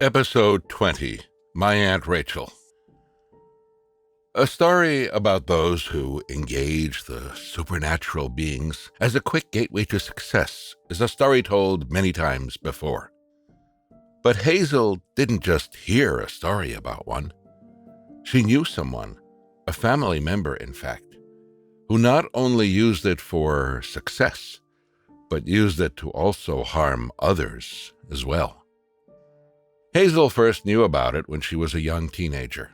Episode 20, My Aunt Rachel. A story about those who engage the supernatural beings as a quick gateway to success is a story told many times before. But Hazel didn't just hear a story about one. She knew someone, a family member in fact, who not only used it for success, but used it to also harm others as well. Hazel first knew about it when she was a young teenager.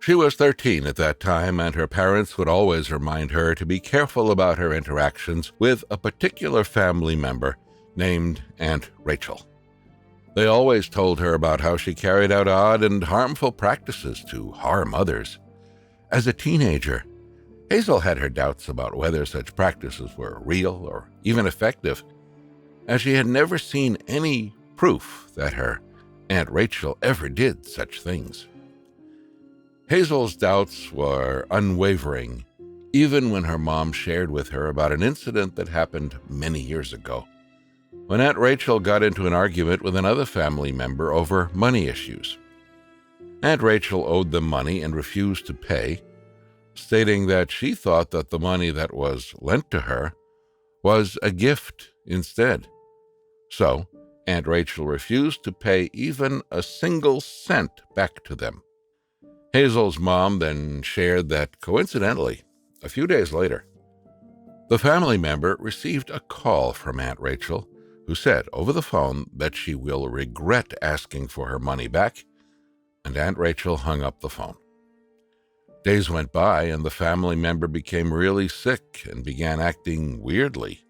She was 13 at that time, and her parents would always remind her to be careful about her interactions with a particular family member named Aunt Rachel. They always told her about how she carried out odd and harmful practices to harm others. As a teenager, Hazel had her doubts about whether such practices were real or even effective, as she had never seen any proof that her Aunt Rachel ever did such things. Hazel's doubts were unwavering, even when her mom shared with her about an incident that happened many years ago, when Aunt Rachel got into an argument with another family member over money issues. Aunt Rachel owed them money and refused to pay, stating that she thought that the money that was lent to her was a gift instead. So, Aunt Rachel refused to pay even a single cent back to them. Hazel's mom then shared that, coincidentally, a few days later, the family member received a call from Aunt Rachel, who said over the phone that she will regret asking for her money back, and Aunt Rachel hung up the phone. Days went by, and the family member became really sick and began acting weirdly,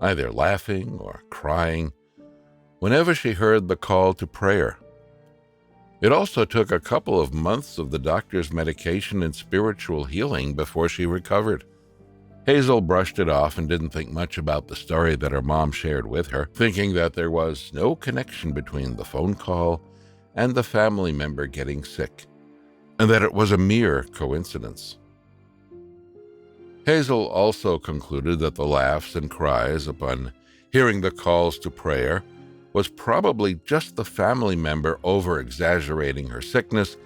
either laughing or crying, whenever she heard the call to prayer. It also took a couple of months of the doctor's medication and spiritual healing before she recovered. Hazel brushed it off and didn't think much about the story that her mom shared with her, thinking that there was no connection between the phone call and the family member getting sick, and that it was a mere coincidence. Hazel also concluded that the laughs and cries upon hearing the calls to prayer was probably just the family member over-exaggerating her sickness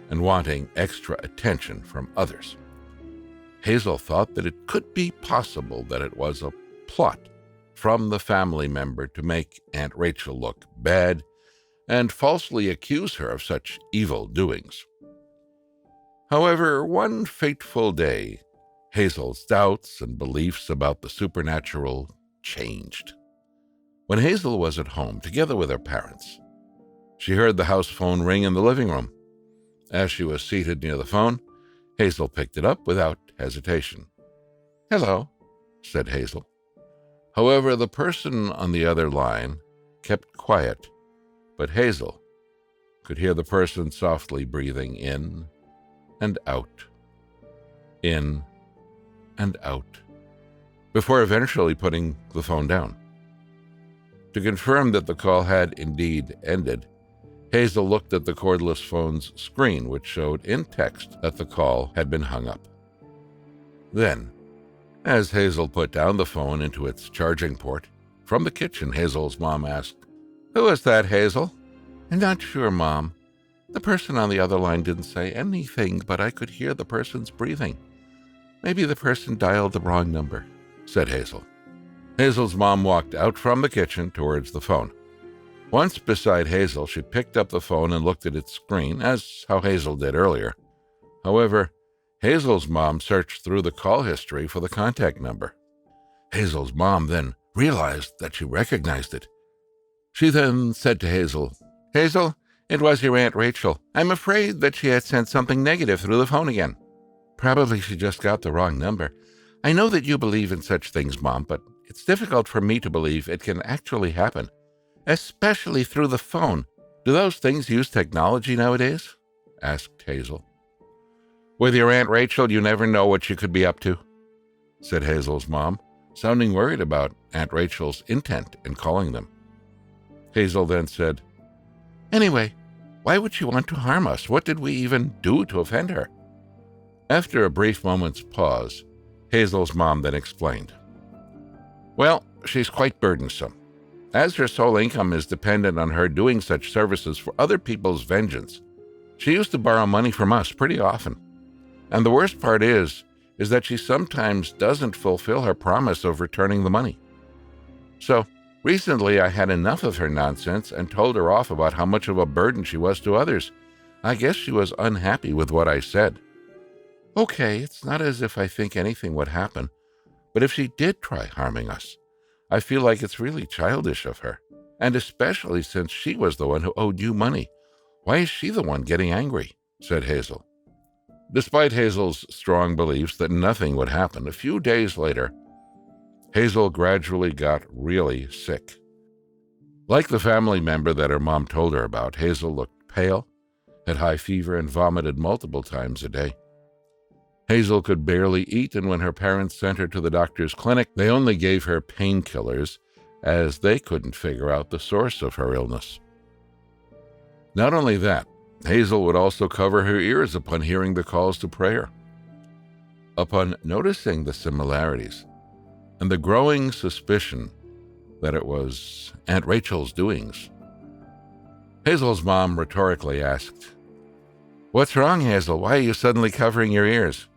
and wanting extra attention from others. Hazel thought that it could be possible that it was a plot from the family member to make Aunt Rachel look bad and falsely accuse her of such evil doings. However, one fateful day, Hazel's doubts and beliefs about the supernatural changed. When Hazel was at home, together with her parents, she heard the house phone ring in the living room. As she was seated near the phone, Hazel picked it up without hesitation. "Hello," said Hazel. However, the person on the other line kept quiet, but Hazel could hear the person softly breathing in and out, before eventually putting the phone down. To confirm that the call had indeed ended, Hazel looked at the cordless phone's screen, which showed in text that the call had been hung up. Then, as Hazel put down the phone into its charging port, from the kitchen, Hazel's mom asked, "Who is that, Hazel?" "I'm not sure, Mom. The person on the other line didn't say anything, but I could hear the person's breathing. Maybe the person dialed the wrong number," said Hazel. Hazel's mom walked out from the kitchen towards the phone. Once beside Hazel, she picked up the phone and looked at its screen, as how Hazel did earlier. However, Hazel's mom searched through the call history for the contact number. Hazel's mom then realized that she recognized it. She then said to Hazel, "Hazel, it was your Aunt Rachel. I'm afraid that she had sent something negative through the phone again. Probably she just got the wrong number. I know that you believe in such things, Mom, but it's difficult for me to believe it can actually happen, especially through the phone. Do those things use technology nowadays?" asked Hazel. "With your Aunt Rachel, you never know what she could be up to," said Hazel's mom, sounding worried about Aunt Rachel's intent in calling them. Hazel then said, "Anyway, why would she want to harm us? What did we even do to offend her?" After a brief moment's pause, Hazel's mom then explained, "Well, she's quite burdensome. As her sole income is dependent on her doing such services for other people's vengeance, she used to borrow money from us pretty often. And the worst part is that she sometimes doesn't fulfill her promise of returning the money. So, recently I had enough of her nonsense and told her off about how much of a burden she was to others. I guess she was unhappy with what I said. Okay, it's not as if I think anything would happen, but if she did try harming us, I feel like it's really childish of her, and especially since she was the one who owed you money. Why is she the one getting angry? Said Hazel. Despite Hazel's strong beliefs that nothing would happen, a few days later, Hazel gradually got really sick. Like the family member that her mom told her about, Hazel looked pale, had high fever, and vomited multiple times a day. Hazel could barely eat, and when her parents sent her to the doctor's clinic, they only gave her painkillers, as they couldn't figure out the source of her illness. Not only that, Hazel would also cover her ears upon hearing the calls to prayer. Upon noticing the similarities and the growing suspicion that it was Aunt Rachel's doings, Hazel's mom rhetorically asked, "What's wrong, Hazel? Why are you suddenly covering your ears?"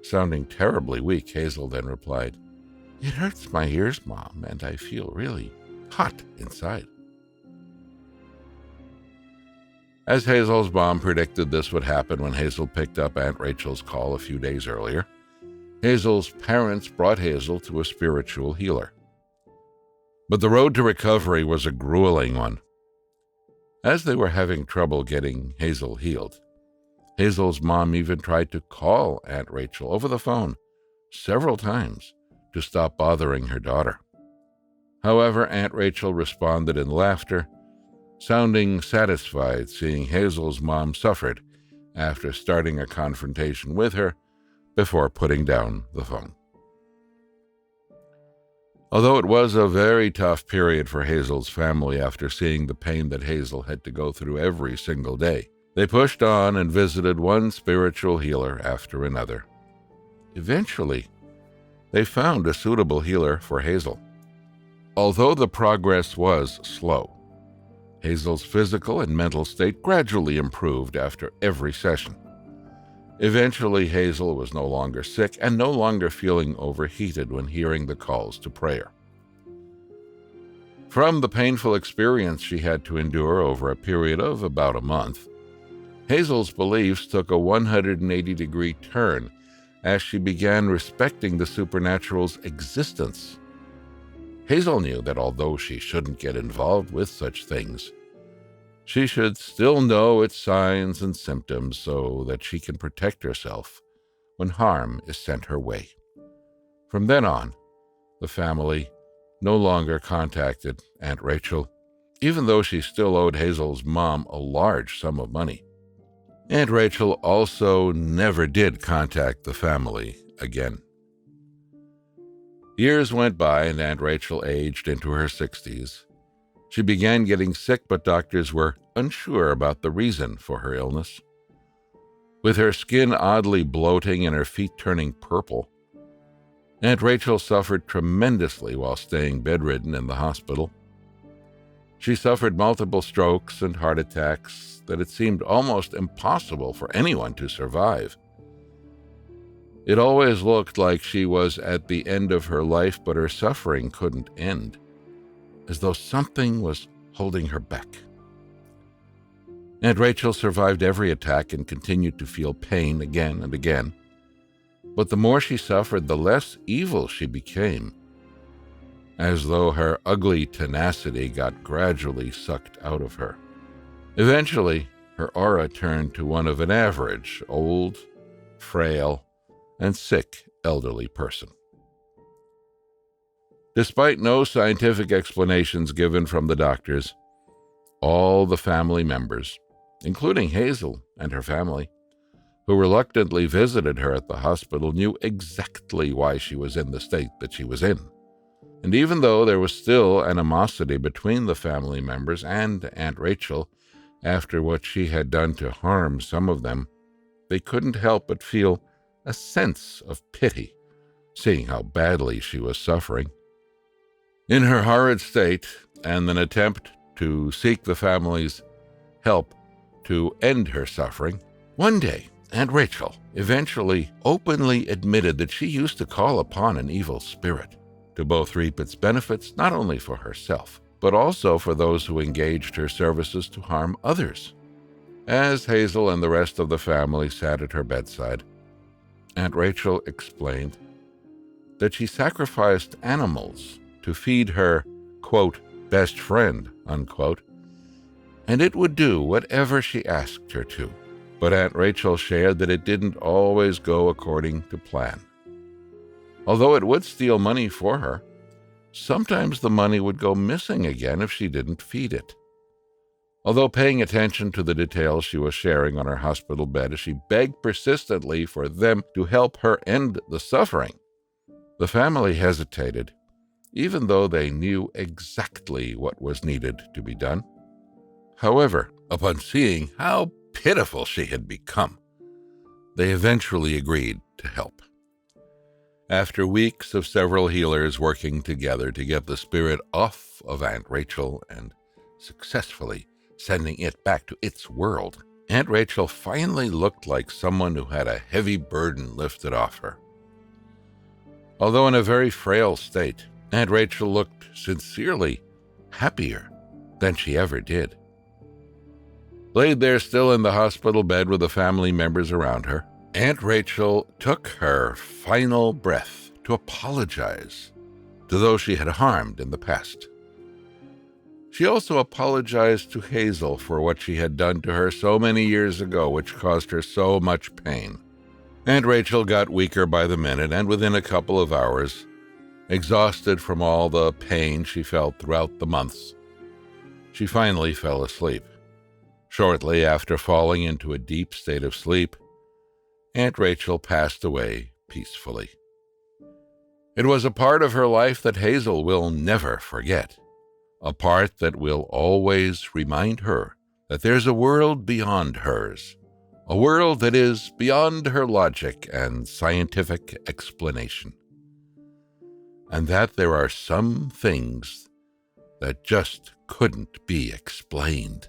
Sounding terribly weak, Hazel then replied, "It hurts my ears, Mom, and I feel really hot inside." As Hazel's mom predicted this would happen when Hazel picked up Aunt Rachel's call a few days earlier, Hazel's parents brought Hazel to a spiritual healer. But the road to recovery was a grueling one. As they were having trouble getting Hazel healed, Hazel's mom even tried to call Aunt Rachel over the phone several times to stop bothering her daughter. However, Aunt Rachel responded in laughter, sounding satisfied seeing Hazel's mom suffered after starting a confrontation with her before putting down the phone. Although it was a very tough period for Hazel's family after seeing the pain that Hazel had to go through every single day, they pushed on and visited one spiritual healer after another. Eventually, they found a suitable healer for Hazel. Although the progress was slow, Hazel's physical and mental state gradually improved after every session. Eventually, Hazel was no longer sick and no longer feeling overheated when hearing the calls to prayer. From the painful experience she had to endure over a period of about a month, Hazel's beliefs took a 180-degree turn as she began respecting the supernatural's existence. Hazel knew that although she shouldn't get involved with such things, she should still know its signs and symptoms so that she can protect herself when harm is sent her way. From then on, the family no longer contacted Aunt Rachel, even though she still owed Hazel's mom a large sum of money. Aunt Rachel also never did contact the family again. Years went by and Aunt Rachel aged into her 60s. She began getting sick, but doctors were unsure about the reason for her illness. With her skin oddly bloating and her feet turning purple, Aunt Rachel suffered tremendously while staying bedridden in the hospital. She suffered multiple strokes and heart attacks that it seemed almost impossible for anyone to survive. It always looked like she was at the end of her life, but her suffering couldn't end, as though something was holding her back. Aunt Rachel survived every attack and continued to feel pain again and again. But the more she suffered, the less evil she became, as though her ugly tenacity got gradually sucked out of her. Eventually, her aura turned to one of an average, old, frail, and sick elderly person. Despite no scientific explanations given from the doctors, all the family members, including Hazel and her family, who reluctantly visited her at the hospital, knew exactly why she was in the state that she was in. And even though there was still animosity between the family members and Aunt Rachel after what she had done to harm some of them, they couldn't help but feel a sense of pity, seeing how badly she was suffering. In her horrid state and an attempt to seek the family's help to end her suffering, one day Aunt Rachel eventually openly admitted that she used to call upon an evil spirit to both reap its benefits not only for herself, but also for those who engaged her services to harm others. As Hazel and the rest of the family sat at her bedside, Aunt Rachel explained that she sacrificed animals to feed her, quote, best friend, unquote, and it would do whatever she asked her to. But Aunt Rachel shared that it didn't always go according to plan. Although it would steal money for her, sometimes the money would go missing again if she didn't feed it. Although paying attention to the details she was sharing on her hospital bed as she begged persistently for them to help her end the suffering, the family hesitated, even though they knew exactly what was needed to be done. However, upon seeing how pitiful she had become, they eventually agreed to help. After weeks of several healers working together to get the spirit off of Aunt Rachel and successfully sending it back to its world, Aunt Rachel finally looked like someone who had a heavy burden lifted off her. Although in a very frail state, Aunt Rachel looked sincerely happier than she ever did. Laid there still in the hospital bed with the family members around her, Aunt Rachel took her final breath to apologize to those she had harmed in the past. She also apologized to Hazel for what she had done to her so many years ago, which caused her so much pain. Aunt Rachel got weaker by the minute, and within a couple of hours, exhausted from all the pain she felt throughout the months, she finally fell asleep. Shortly after falling into a deep state of sleep, Aunt Rachel passed away peacefully. It was a part of her life that Hazel will never forget, a part that will always remind her that there's a world beyond hers, a world that is beyond her logic and scientific explanation, and that there are some things that just couldn't be explained.